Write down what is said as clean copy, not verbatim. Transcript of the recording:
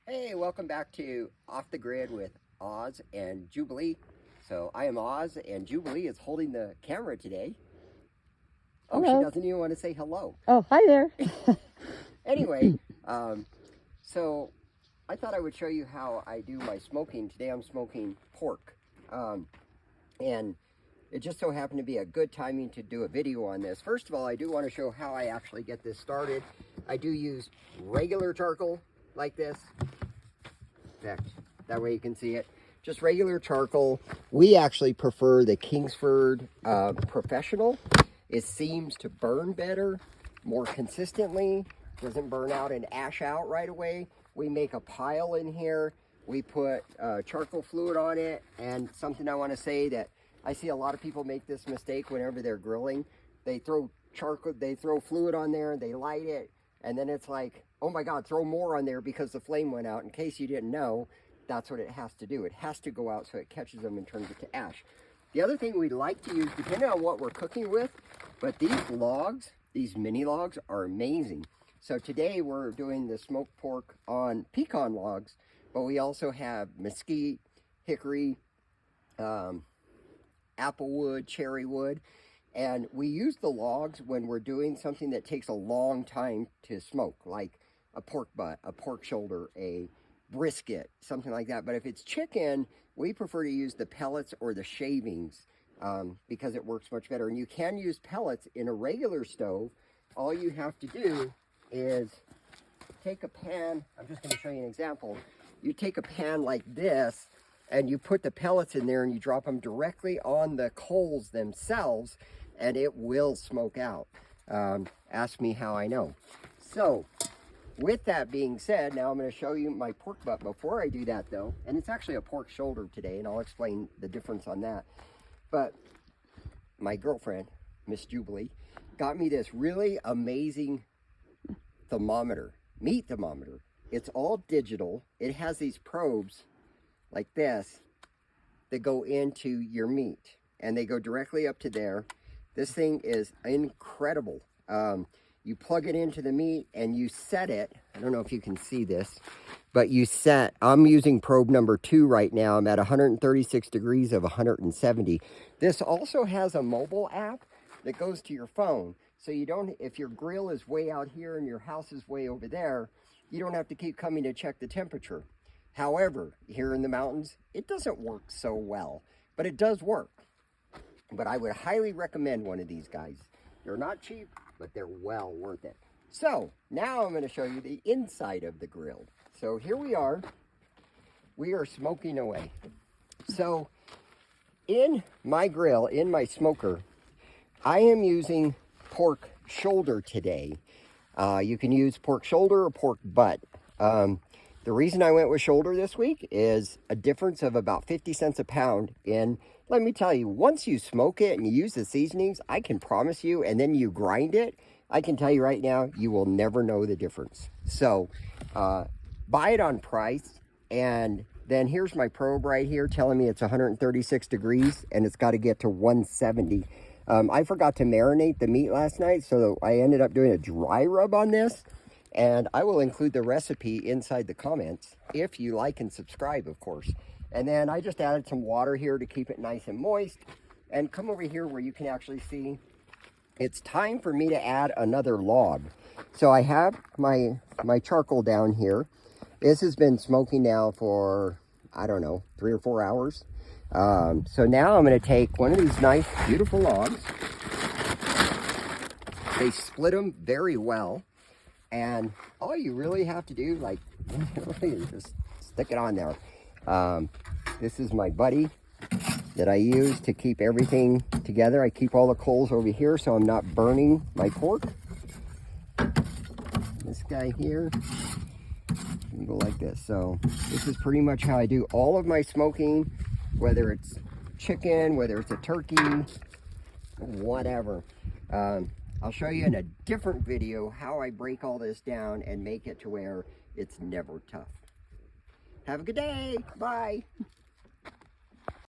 Hey, welcome back to Off the Grid with Oz and Jubilee. So I am Oz and Jubilee is holding the camera today. Oh, Hello. she doesn't even want to say hello. Oh, hi there. Anyway, so I thought I would show you how I do my smoking. Today I'm smoking pork. And it just so happened to be a good timing to do a video on this. First of all, I do want to show how I actually get this started. I do use regular charcoal like this. In fact, that way you can see it. Just regular charcoal. We actually prefer the Kingsford Professional. It seems to burn better, more consistently. Doesn't burn out and ash out right away. We make a pile in here. We put charcoal fluid on it. And something I want to say that I see a lot of people make this mistake whenever they're grilling. They throw charcoal, they throw fluid on there, they light it, and then it's like, oh my God, throw more on there because the flame went out. In case you didn't know, that's what it has to do. It has to go out so it catches them and turns it to ash. The other thing we like to use, depending on what we're cooking with, but these logs, these mini logs are amazing. So today we're doing the smoked pork on pecan logs, but we also have mesquite, hickory, applewood, cherry wood, and we use the logs when we're doing something that takes a long time to smoke, like a pork butt, a pork shoulder, a brisket, something like that. But if it's chicken, we prefer to use the pellets or the shavings because it works much better. And you can use pellets in a regular stove. All you have to do is take a pan. I'm just going to show you an example. You take a pan like this, and you put the pellets in there and you drop them directly on the coals themselves, and it will smoke out. Ask me how I know. So with that being said, now I'm going to show you my pork butt. Before I do that though, and it's actually a pork shoulder today, and I'll explain the difference on that. But my girlfriend, Miss Jubilee, got me this really amazing thermometer, meat thermometer. It's all digital. It has these probes like this that go into your meat, and they go directly up to there. This thing is incredible. You plug it into the meat and you set it. I don't know if you can see this, but you set, I'm using probe number 2 right now. I'm at 136 degrees of 170. This also has a mobile app that goes to your phone. So you don't, if your grill is way out here and your house is way over there, you don't have to keep coming to check the temperature. However, here in the mountains, it doesn't work so well, but it does work. But I would highly recommend one of these guys. They're not cheap, but they're well worth it. So now I'm going to show you the inside of the grill. So here we are. We are smoking away. So in my grill, in my smoker, I am using pork shoulder today. You can use pork shoulder or pork butt. The reason I went with shoulder this week is a difference of about 50 cents a pound. And let me tell you, once you smoke it and you use the seasonings, I can promise you, and then you grind it, I can tell you right now, you will never know the difference. So buy it on price. And then here's my probe right here telling me it's 136 degrees and it's got to get to 170. I forgot to marinate the meat last night, so I ended up doing a dry rub on this. And I will include the recipe inside the comments if you like and subscribe, of course. And then I just added some water here to keep it nice and moist. And come over here where you can actually see it's time for me to add another log. So I have my charcoal down here. This has been smoking now for, I don't know, 3 or 4 hours. So now I'm going to take one of these nice, beautiful logs. They split them very well. And all you really have to do, like, is just stick it on there. This is my buddy that I use to keep everything together. I keep all the coals over here so I'm not burning my pork. This guy here, go like this. So this is pretty much how I do all of my smoking, whether it's chicken, whether it's a turkey, whatever. I'll show you in a different video how I break all this down and make it to where it's never tough. Have a good day. Bye.